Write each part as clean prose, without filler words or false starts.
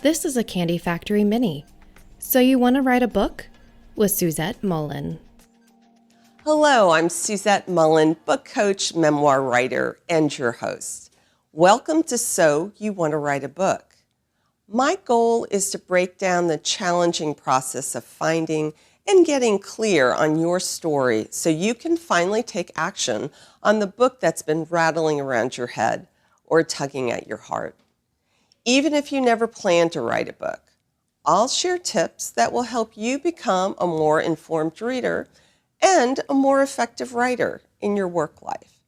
This is a Candy Factory Mini. So you want to write a book? With Suzette Mullen. Hello, I'm Suzette Mullen, book coach, memoir writer, and your host. Welcome to So You Want to Write a Book. My goal is to break down the challenging process of finding and getting clear on your story so you can finally take action on the book that's been rattling around your head or tugging at your heart. Even if you never plan to write a book, I'll share tips that will help you become a more informed reader and a more effective writer in your work life.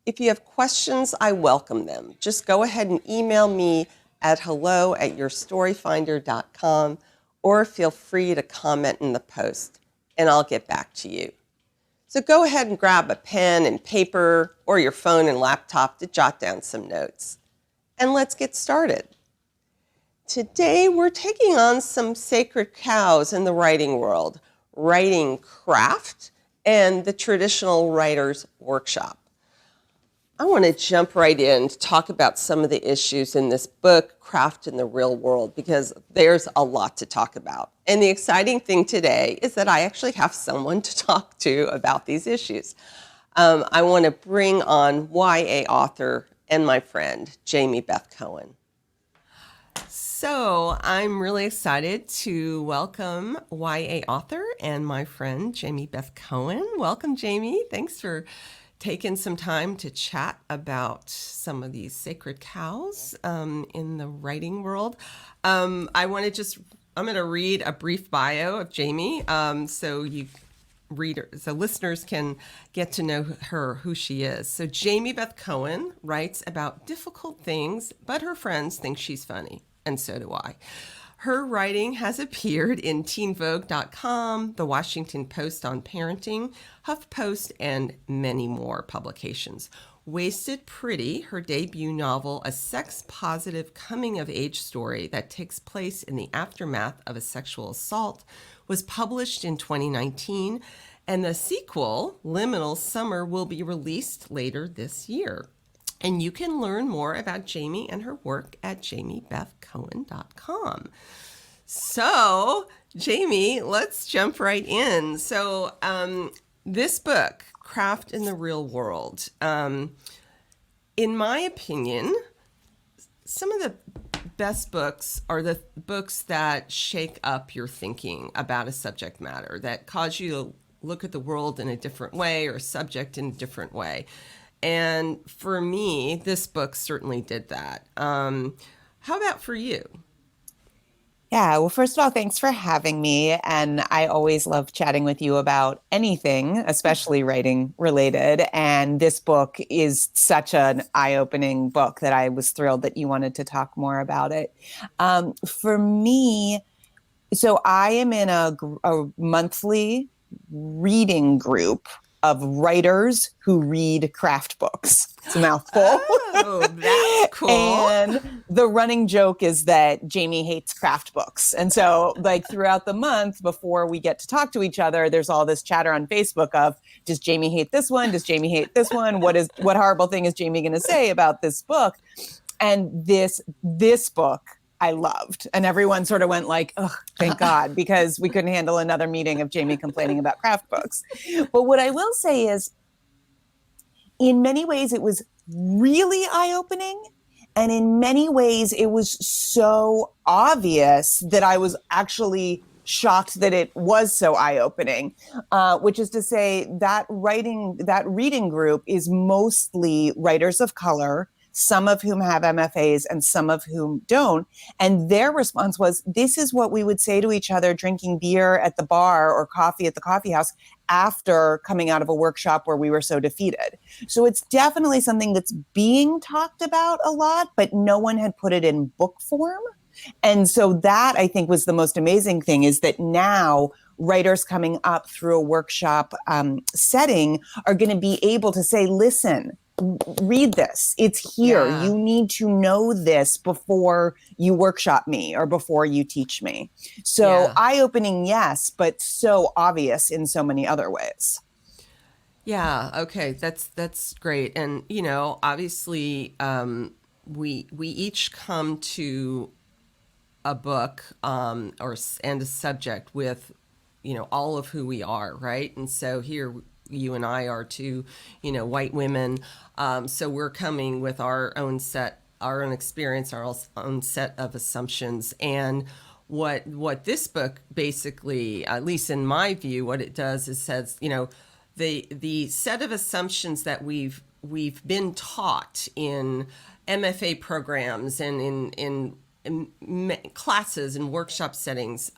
If you have questions, I welcome them. Just go ahead and email me at hello@yourstoryfinder.com or feel free to comment in the post and I'll get back to you. So go ahead and grab a pen and paper or your phone and laptop to jot down some notes. And let's get started. Today we're taking on some sacred cows in the writing world, writing craft and the traditional writer's workshop. I want to jump right in to talk about some of the issues in this book, Craft in the Real World, because there's a lot to talk about. And the exciting thing today is that I actually have someone to talk to about these issues. I want to bring on YA author and my friend, Jamie Beth Cohen. So I'm really excited to welcome YA author and my friend, Jamie Beth Cohen. Welcome, Jamie. Thanks for taken some time to chat about some of these sacred cows in the writing world. I'm going to read a brief bio of Jamie so listeners can get to know her, who she is. So Jamie Beth Cohen writes about difficult things, but her friends think she's funny, and so do I. Her writing has appeared in teenvogue.com, The Washington Post on Parenting, HuffPost, and many more publications. Wasted Pretty, her debut novel, a sex-positive coming-of-age story that takes place in the aftermath of a sexual assault, was published in 2019, and the sequel, Liminal Summer, will be released later this year. And you can learn more about Jamie and her work at jamiebethcohen.com. So, Jamie, let's jump right in. So, this book, Craft in the Real World, in my opinion, some of the best books are the books that shake up your thinking about a subject matter, that cause you to look at the world in a different way or a subject in a different way. And for me, this book certainly did that. How about for you? Yeah, well, first of all, thanks for having me. And I always love chatting with you about anything, especially writing related. And this book is such an eye-opening book that I was thrilled that you wanted to talk more about it. For me, so I am in a monthly reading group of writers who read craft books. It's a mouthful. Oh, that's cool. And the running joke is that Jamie hates craft books. And so like throughout the month before we get to talk to each other, there's all this chatter on Facebook of, does Jamie hate this one? Does Jamie hate this one? What horrible thing is Jamie going to say about this book? And this book I loved. And everyone sort of went like, oh, thank God, because we couldn't handle another meeting of Jamie complaining about craft books. But what I will say is, in many ways, it was really eye-opening. And in many ways, it was so obvious that I was actually shocked that it was so eye-opening, which is to say that reading group is mostly writers of color, some of whom have MFAs and some of whom don't. And their response was, this is what we would say to each other drinking beer at the bar or coffee at the coffee house after coming out of a workshop where we were so defeated. So it's definitely something that's being talked about a lot, but no one had put it in book form. And so that, I think, was the most amazing thing, is that now writers coming up through a workshop setting are going to be able to say, listen, read this. It's here. Yeah. You need to know this before you workshop me or before you teach me. So eye-opening, yes, but so obvious in so many other ways. Yeah. Okay. That's great. And, you know, obviously, we each come to a book and a subject with, all of who we are, right? And so here you and I are two, white women. So we're coming with our own experience, our own set of assumptions. And what this book basically, at least in my view, what it does is says, the set of assumptions that we've been taught in MFA programs and in classes and workshop settings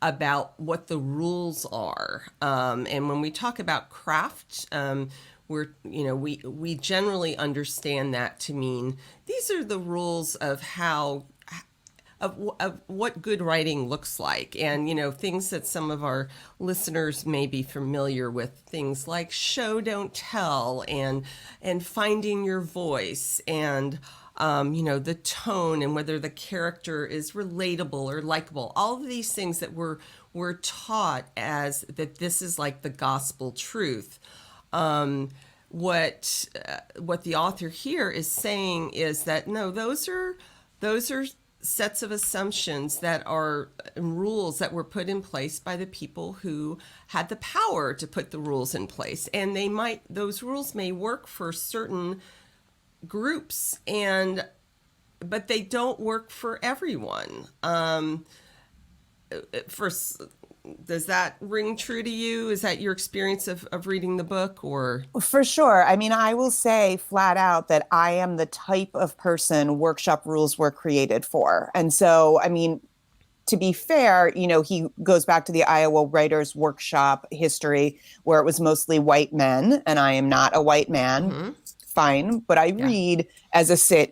about what the rules are. And when we talk about craft, we generally understand that to mean these are the rules of how of what good writing looks like, and things that some of our listeners may be familiar with, things like show don't tell, and finding your voice, and the tone, and whether the character is relatable or likable. All of these things that we're taught as that this is like the gospel truth. What the author here is saying is that no, those are sets of assumptions that are rules that were put in place by the people who had the power to put the rules in place, and those rules may work for certain groups, but they don't work for everyone. Does that ring true to you? Is that your experience of reading the book? Or For sure. I mean, I will say flat out that I am the type of person workshop rules were created for. And so, I mean, to be fair, he goes back to the Iowa Writers Workshop history where it was mostly white men, and I am not a white man. Mm-hmm. Fine. But I read as a cis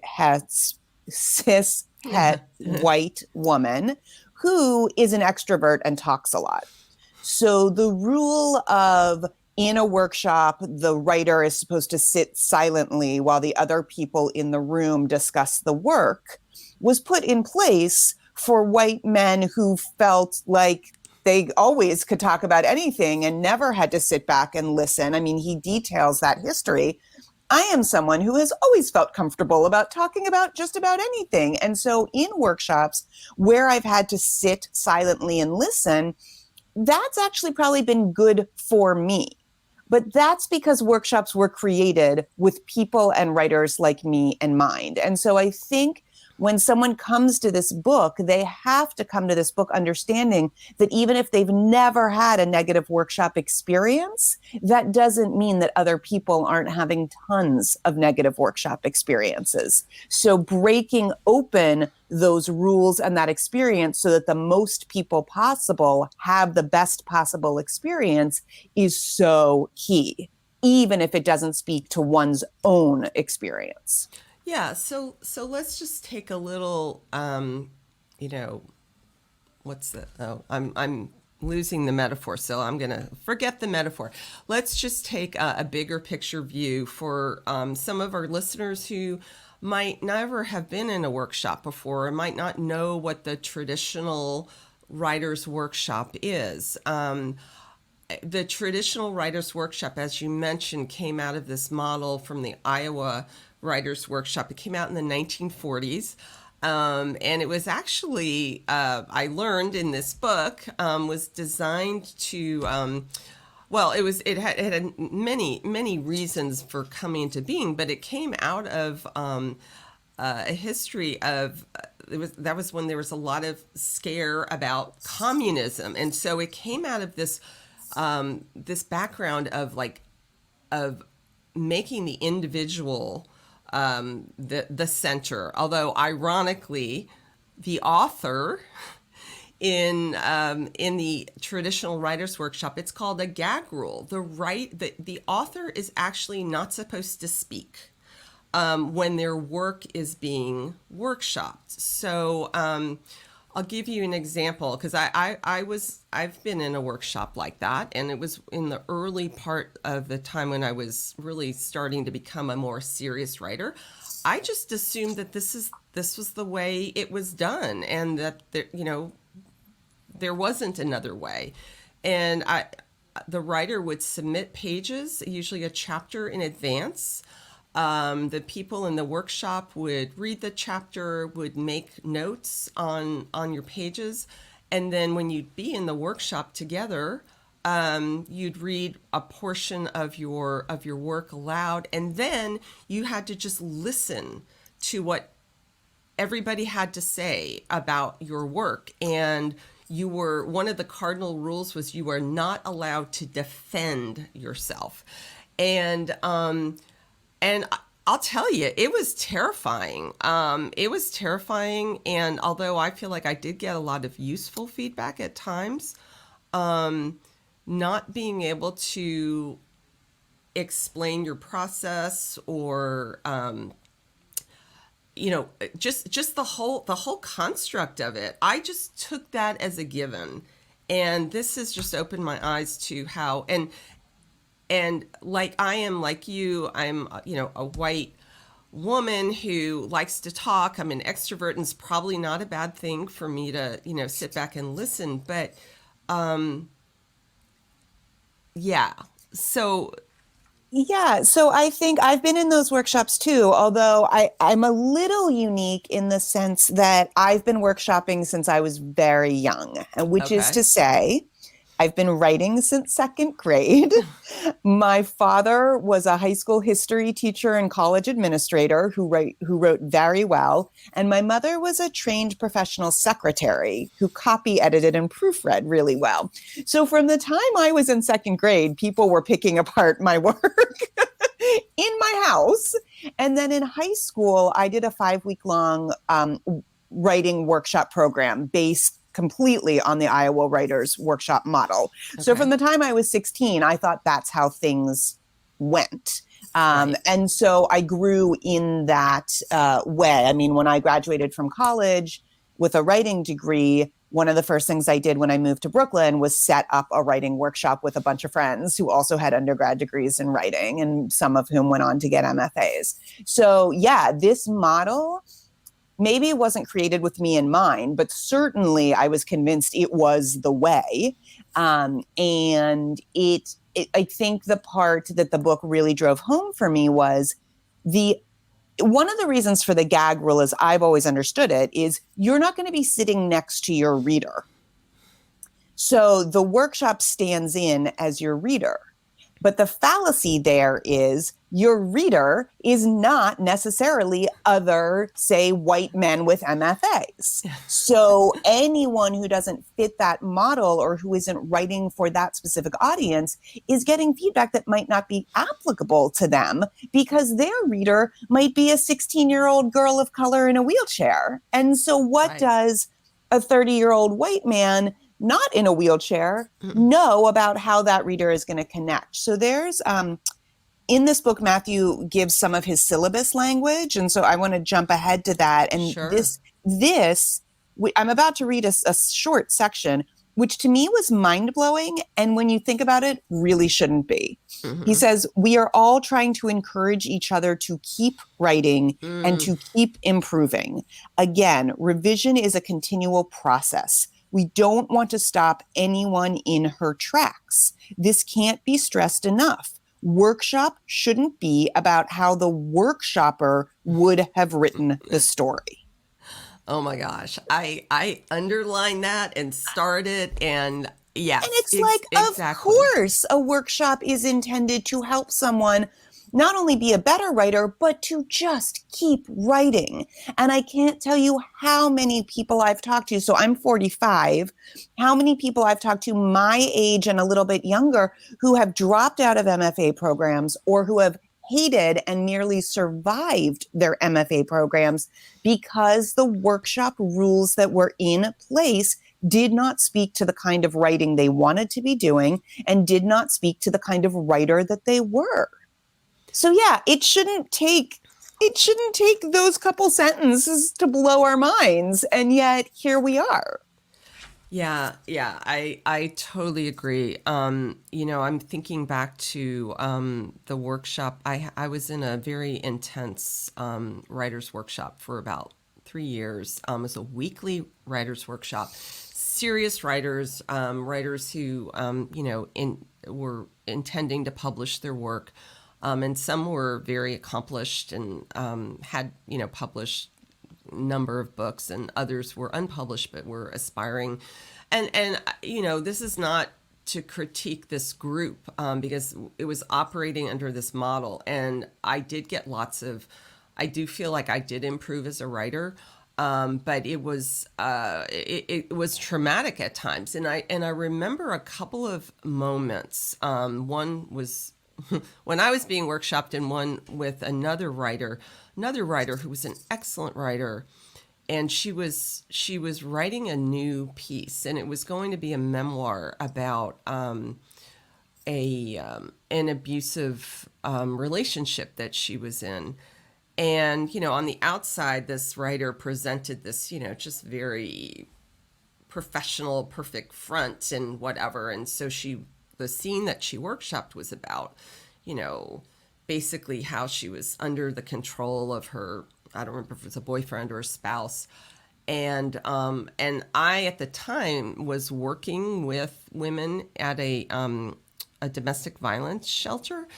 het white woman who is an extrovert and talks a lot. So the rule of in a workshop, the writer is supposed to sit silently while the other people in the room discuss the work was put in place for white men who felt like they always could talk about anything and never had to sit back and listen. I mean, he details that history. I am someone who has always felt comfortable about talking about just about anything. And so in workshops where I've had to sit silently and listen, that's actually probably been good for me. But that's because workshops were created with people and writers like me in mind. And so I think when someone comes to this book, they have to come to this book understanding that even if they've never had a negative workshop experience, that doesn't mean that other people aren't having tons of negative workshop experiences. So breaking open those rules and that experience so that the most people possible have the best possible experience is so key, even if it doesn't speak to one's own experience. Yeah, so let's just take a little, I'm losing the metaphor, so I'm going to forget the metaphor. Let's just take a bigger picture view for some of our listeners who might never have been in a workshop before, or might not know what the traditional writer's workshop is. The traditional writer's workshop, as you mentioned, came out of this model from the Iowa Writers Workshop. It came out in the 1940s. And it was actually, I learned in this book, was designed to, it had many reasons for coming into being, but it came out of a history of, that was when there was a lot of scare about communism. And so it came out of this background of making the individual the center. Although ironically, the author in the traditional writers workshop, it's called a gag rule. The author is actually not supposed to speak when their work is being workshopped. So I'll give you an example, because I've been in a workshop like that, and it was in the early part of the time when I was really starting to become a more serious writer. I just assumed that this was the way it was done, and that there wasn't another way. And the writer would submit pages, usually a chapter in advance. The people in the workshop would read the chapter, would make notes on your pages, and then when you'd be in the workshop together, you'd read a portion of your work aloud, and then you had to just listen to what everybody had to say about your work. And you were, one of the cardinal rules was you were not allowed to defend yourself. And I'll tell you, it was terrifying. It was terrifying. And although I feel like I did get a lot of useful feedback at times, not being able to explain your process or, just the whole construct of it, I just took that as a given. And this has just opened my eyes to how, and like I am like you, I'm, a white woman who likes to talk. I'm an extrovert, and it's probably not a bad thing for me to, sit back and listen. But, yeah. So Yeah, so I think I've been in those workshops too, although I'm a little unique in the sense that I've been workshopping since I was very young, which is Okay. to say, I've been writing since second grade. My father was a high school history teacher and college administrator who wrote very well. And my mother was a trained professional secretary who copy edited and proofread really well. So from the time I was in second grade, people were picking apart my work in my house. And then in high school, I did a 5-week-long writing workshop program based completely on the Iowa Writers Workshop model. Okay. So from the time I was 16, I thought that's how things went. Right. And so I grew in that way. I mean, when I graduated from college with a writing degree, one of the first things I did when I moved to Brooklyn was set up a writing workshop with a bunch of friends who also had undergrad degrees in writing, and some of whom went on to get MFAs. So yeah, this model, maybe it wasn't created with me in mind, but certainly I was convinced it was the way. And I think the part that the book really drove home for me was one of the reasons for the gag rule, as I've always understood it, is you're not going to be sitting next to your reader. So the workshop stands in as your reader. But the fallacy there is your reader is not necessarily other, say, white men with MFAs. So anyone who doesn't fit that model or who isn't writing for that specific audience is getting feedback that might not be applicable to them because their reader might be a 16-year-old girl of color in a wheelchair. And so what does a 30-year-old white man not in a wheelchair know about how that reader is going to connect? So there's, in this book, Matthew gives some of his syllabus language. And so I want to jump ahead to that. And Sure. I'm about to read a short section, which to me was mind-blowing. And when you think about it, really shouldn't be. Mm-hmm. He says, we are all trying to encourage each other to keep writing and to keep improving. Again, revision is a continual process. We don't want to stop anyone in her tracks. This can't be stressed enough. Workshop shouldn't be about how the workshopper would have written the story. Oh my gosh. I underlined that and started, and yes. And it's like, exactly. Of course, a workshop is intended to help someone not only be a better writer, but to just keep writing. And I can't tell you how many people I've talked to. So I'm 45. How many people I've talked to my age and a little bit younger who have dropped out of MFA programs or who have hated and nearly survived their MFA programs because the workshop rules that were in place did not speak to the kind of writing they wanted to be doing and did not speak to the kind of writer that they were. So yeah, it shouldn't take those couple sentences to blow our minds. And yet here we are. Yeah, I totally agree. I'm thinking back to the workshop. I was in a very intense writer's workshop for about 3 years. It was a weekly writer's workshop. Serious writers, writers who, were intending to publish their work. And some were very accomplished and had, published a number of books, and others were unpublished but were aspiring. And this is not to critique this group because it was operating under this model. And I do feel like I did improve as a writer. But it was traumatic at times, and I remember a couple of moments. One was when I was being workshopped, and one with another writer who was an excellent writer, and she was writing a new piece, and it was going to be a memoir about an abusive relationship that she was in. And, on the outside, this writer presented this, just very professional, perfect front and whatever. And so the scene that she workshopped was about, basically how she was under the control of her, I don't remember if it was a boyfriend or a spouse. And I, at the time, was working with women at a domestic violence shelter.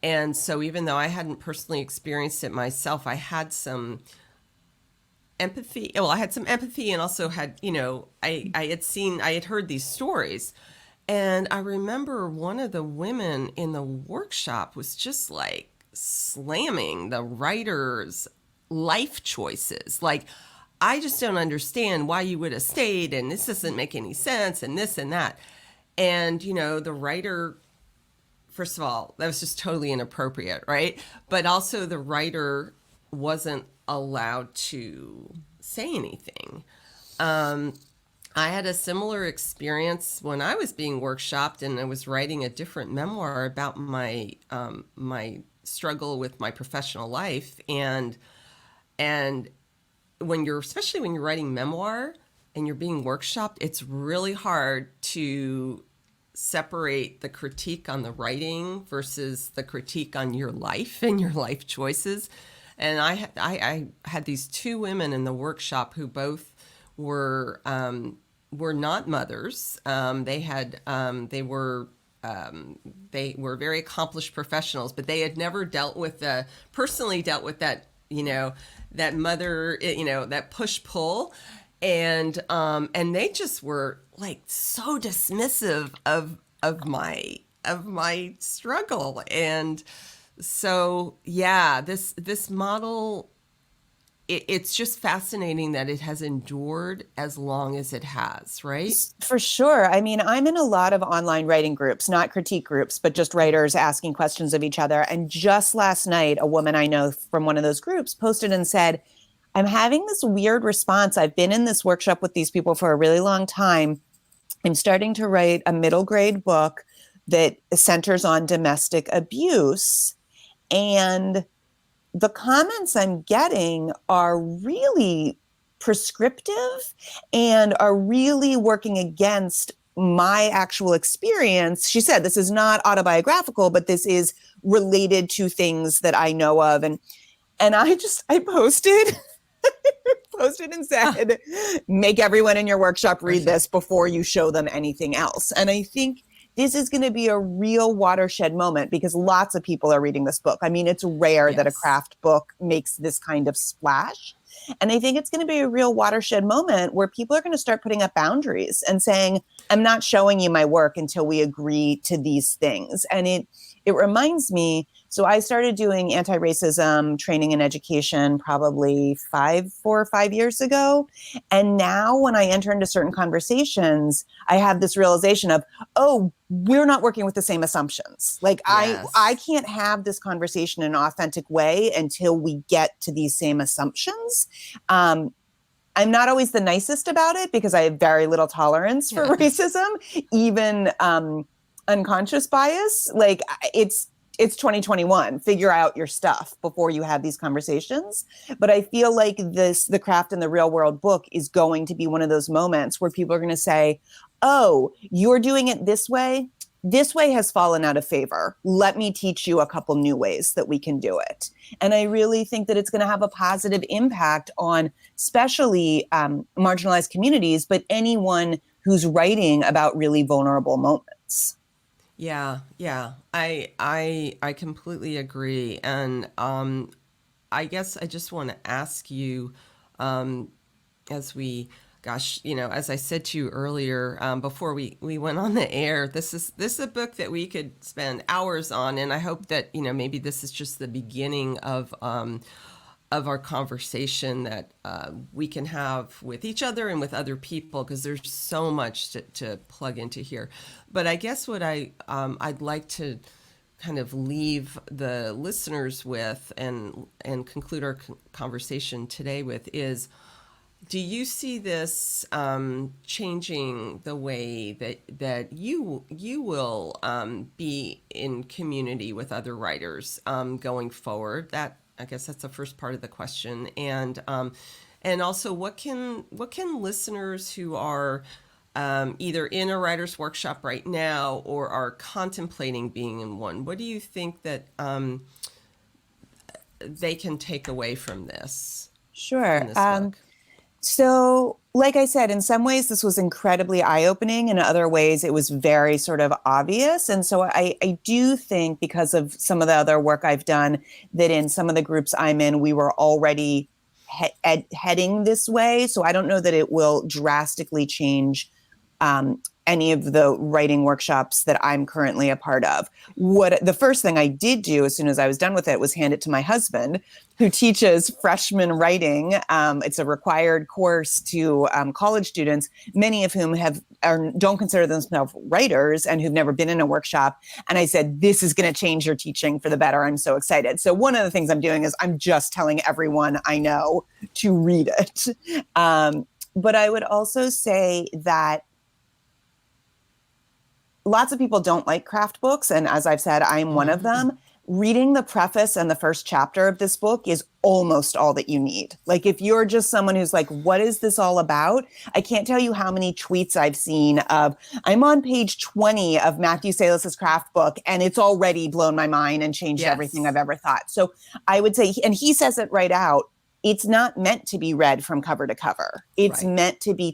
And so even though I hadn't personally experienced it myself, I had some empathy. Well, I had some empathy, and also had, I had heard these stories. And I remember one of the women in the workshop was just like slamming the writer's life choices. Like, I just don't understand why you would have stayed, and this doesn't make any sense, and this and that. And, the writer, first of all, that was just totally inappropriate, right? But also the writer wasn't allowed to say anything. I had a similar experience when I was being workshopped, and I was writing a different memoir about my struggle with my professional life. And especially when you're writing memoir and you're being workshopped, it's really hard to separate the critique on the writing versus the critique on your life and your life choices. And I had these two women in the workshop who both were not mothers. They were very accomplished professionals, but they had never personally dealt with that, that mother, that push pull. And they just were like so dismissive of my struggle. And so, yeah, this model, it's just fascinating that it has endured as long as it has, right? For sure. I mean, I'm in a lot of online writing groups, not critique groups, but just writers asking questions of each other. And just last night, a woman I know from one of those groups posted and said, I'm having this weird response. I've been in this workshop with these people for a really long time. I'm starting to write a middle grade book that centers on domestic abuse. And the comments I'm getting are really prescriptive and are really working against my actual experience. She said, this is not autobiographical, but this is related to things that I know of. And I posted and said, make everyone in your workshop read this before you show them anything else. And I think this is going to be a real watershed moment because lots of people are reading this book. I mean, it's rare that a craft book makes this kind of splash. And I think it's going to be a real watershed moment where people are going to start putting up boundaries and saying, I'm not showing you my work until we agree to these things. And it reminds me, so I started doing anti-racism training and education probably 4 or 5 years ago. And now when I enter into certain conversations, I have this realization of, oh, we're not working with the same assumptions. Like I can't have this conversation in an authentic way until we get to these same assumptions. I'm not always the nicest about it because I have very little tolerance for racism, even unconscious bias. Like it's 2021. Figure out your stuff before you have these conversations. But I feel like the Craft in the Real World book is going to be one of those moments where people are going to say, oh, you're doing it this way. This way has fallen out of favor. Let me teach you a couple new ways that we can do it. And I really think that it's going to have a positive impact on especially marginalized communities, but anyone who's writing about really vulnerable moments. Yeah. I completely agree. And I guess I just want to ask you, um, as we, gosh, as I said to you earlier, before we went on the air, this is a book that we could spend hours on, and I hope that maybe this is just the beginning of our conversation that we can have with each other and with other people, because there's so much to plug into here. But I guess what I'd like to kind of leave the listeners with and conclude our conversation today with is, do you see this changing the way that you will be in community with other writers going forward? That, I guess that's the first part of the question, and also what can listeners who are either in a writer's workshop right now or are contemplating being in one, what do you think that they can take away from this? Sure. From this book? So, like I said, in some ways, this was incredibly eye-opening. In other ways, it was very sort of obvious. And so I do think, because of some of the other work I've done, that in some of the groups I'm in, we were already heading this way. So I don't know that it will drastically change any of the writing workshops that I'm currently a part of. The first thing I did do as soon as I was done with it was hand it to my husband, who teaches freshman writing. It's a required course to college students, many of whom don't consider themselves writers and who've never been in a workshop. And I said, this is going to change your teaching for the better. I'm so excited. So one of the things I'm doing is I'm just telling everyone I know to read it. But I would also say that lots of people don't like craft books. And as I've said, I'm one of them. Reading the preface and the first chapter of this book is almost all that you need. Like, if you're just someone who's like, what is this all about? I can't tell you how many tweets I've seen of, I'm on page 20 of Matthew Salis's craft book, and it's already blown my mind and changed everything I've ever thought. So I would say, and he says it right out, it's not meant to be read from cover to cover. It's meant to be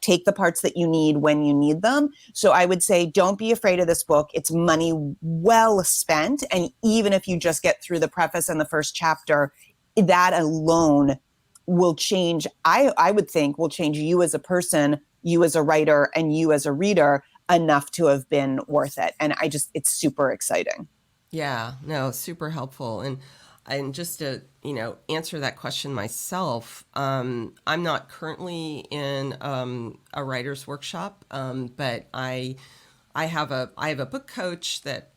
take the parts that you need when you need them. So I would say, don't be afraid of this book. It's money well spent. And even if you just get through the preface and the first chapter, that alone will change, I would think, will change you as a person, you as a writer, and you as a reader enough to have been worth it. And it's super exciting. Yeah, no, super helpful. And just to, answer that question myself, I'm not currently in a writer's workshop, but I have a book coach that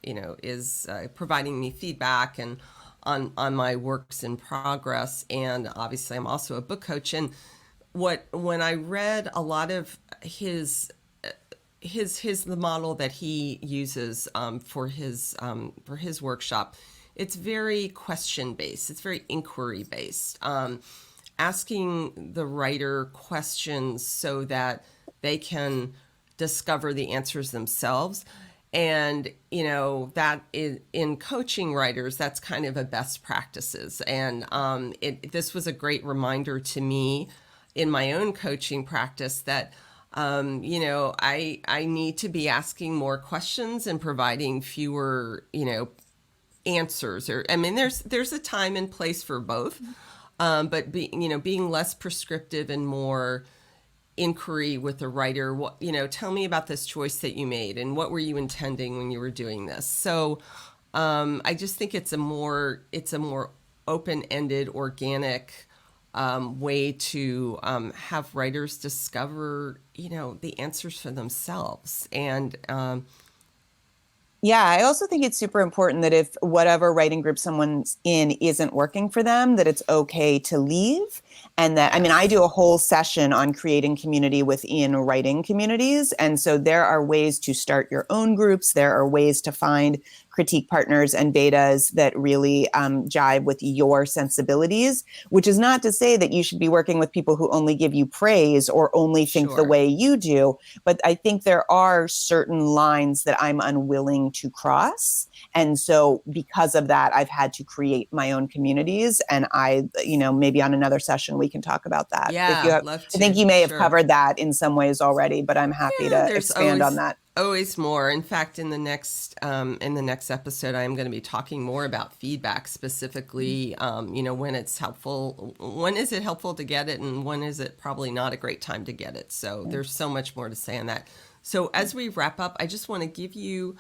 is providing me feedback and on my works in progress, and obviously I'm also a book coach. And when I read a lot of the model that he uses for his workshop, it's very question based. It's very inquiry based, asking the writer questions so that they can discover the answers themselves. And that is, in coaching writers, that's kind of a best practices. And this was a great reminder to me in my own coaching practice that I need to be asking more questions and providing fewer, answers. Or, I mean, there's a time and place for both, but being less prescriptive and more inquiry with the writer. Tell me about this choice that you made, and what were you intending when you were doing this? So, I just think it's a more open-ended, organic way to have writers discover, the answers for themselves. And yeah, I also think it's super important that if whatever writing group someone's in isn't working for them, that it's okay to leave. And that, I mean, I do a whole session on creating community within writing communities. And so there are ways to start your own groups. There are ways to find critique partners and betas that really jive with your sensibilities, which is not to say that you should be working with people who only give you praise or only think the Sure. way you do. But I think there are certain lines that I'm unwilling to cross. And so because of that, I've had to create my own communities. And maybe on another session, we can talk about that. Yeah, love to. I think you may have Sure. covered that in some ways already, but I'm happy to expand on that. Always more. In fact, in the next episode, I'm going to be talking more about feedback specifically. When it's helpful, when is it helpful to get it, and when is it probably not a great time to get it. So there's so much more to say on that. So as we wrap up, I just want to give you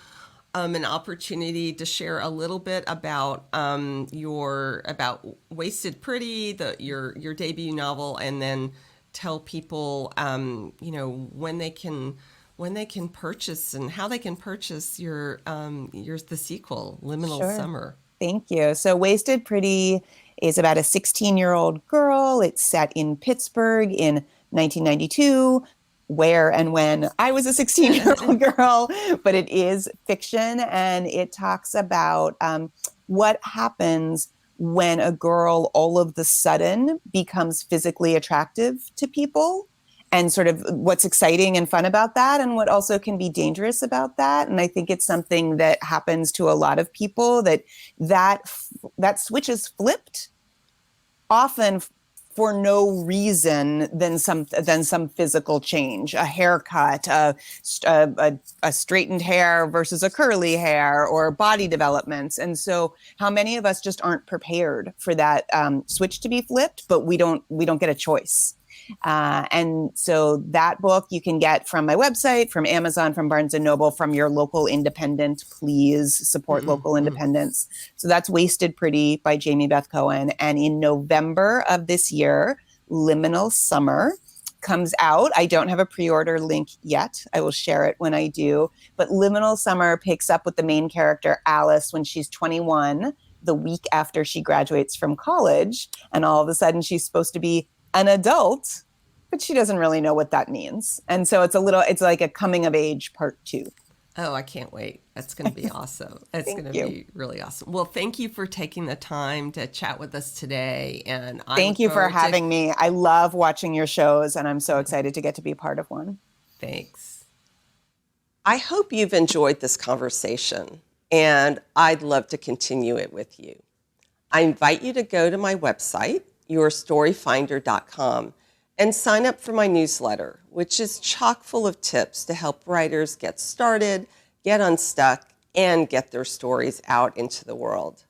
an opportunity to share a little bit about about Wasted Pretty, your debut novel, and then tell people when they can purchase and how they can purchase the sequel, Liminal Sure. Summer. Thank you. So Wasted Pretty is about a 16-year-old girl. It's set in Pittsburgh in 1992, where and when I was a 16-year-old girl, but it is fiction, and it talks about what happens when a girl all of the sudden becomes physically attractive to people, and sort of what's exciting and fun about that, and what also can be dangerous about that. And I think it's something that happens to a lot of people, that switch is flipped often for no reason than some physical change, a haircut, a straightened hair versus a curly hair, or body developments. And so how many of us just aren't prepared for that switch to be flipped, but we don't get a choice. And so that book you can get from my website, from Amazon, from Barnes & Noble, from your local independent. Please support local independents. So that's Wasted Pretty by Jamie Beth Cohen. And in November of this year, Liminal Summer comes out. I don't have a pre-order link yet. I will share it when I do. But Liminal Summer picks up with the main character, Alice, when she's 21, the week after she graduates from college. And all of a sudden she's supposed to be an adult, but she doesn't really know what that means. And so it's like a coming of age part 2. Oh, I can't wait. That's going to be awesome. That's going to be really awesome. Well, thank you for taking the time to chat with us today. And thank you for having me. I love watching your shows, and I'm so excited to get to be part of one. Thanks. I hope you've enjoyed this conversation, and I'd love to continue it with you. I invite you to go to my website, yourstoryfinder.com, and sign up for my newsletter, which is chock full of tips to help writers get started, get unstuck, and get their stories out into the world.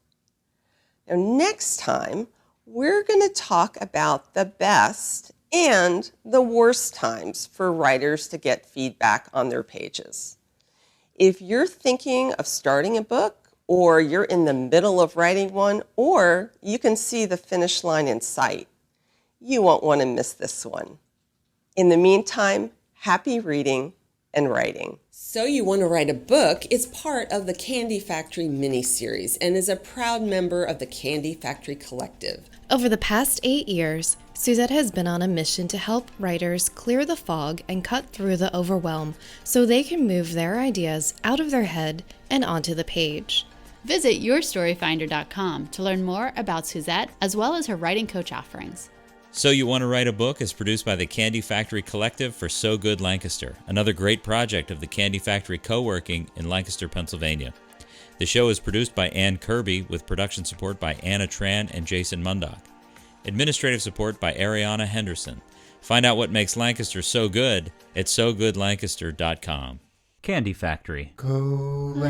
Now, next time, we're going to talk about the best and the worst times for writers to get feedback on their pages. If you're thinking of starting a book, or you're in the middle of writing one, or you can see the finish line in sight, you won't want to miss this one. In the meantime, happy reading and writing. So You Want to Write a Book is part of the Candy Factory miniseries and is a proud member of the Candy Factory Collective. Over the past 8 years, Suzette has been on a mission to help writers clear the fog and cut through the overwhelm so they can move their ideas out of their head and onto the page. Visit yourstoryfinder.com to learn more about Suzette as well as her writing coach offerings. So You Want to Write a Book is produced by the Candy Factory Collective for So Good Lancaster, another great project of the Candy Factory Co-working in Lancaster, Pennsylvania. The show is produced by Ann Kirby with production support by Anna Tran and Jason Mundock. Administrative support by Ariana Henderson. Find out what makes Lancaster so good at SoGoodLancaster.com. Candy Factory. Collective.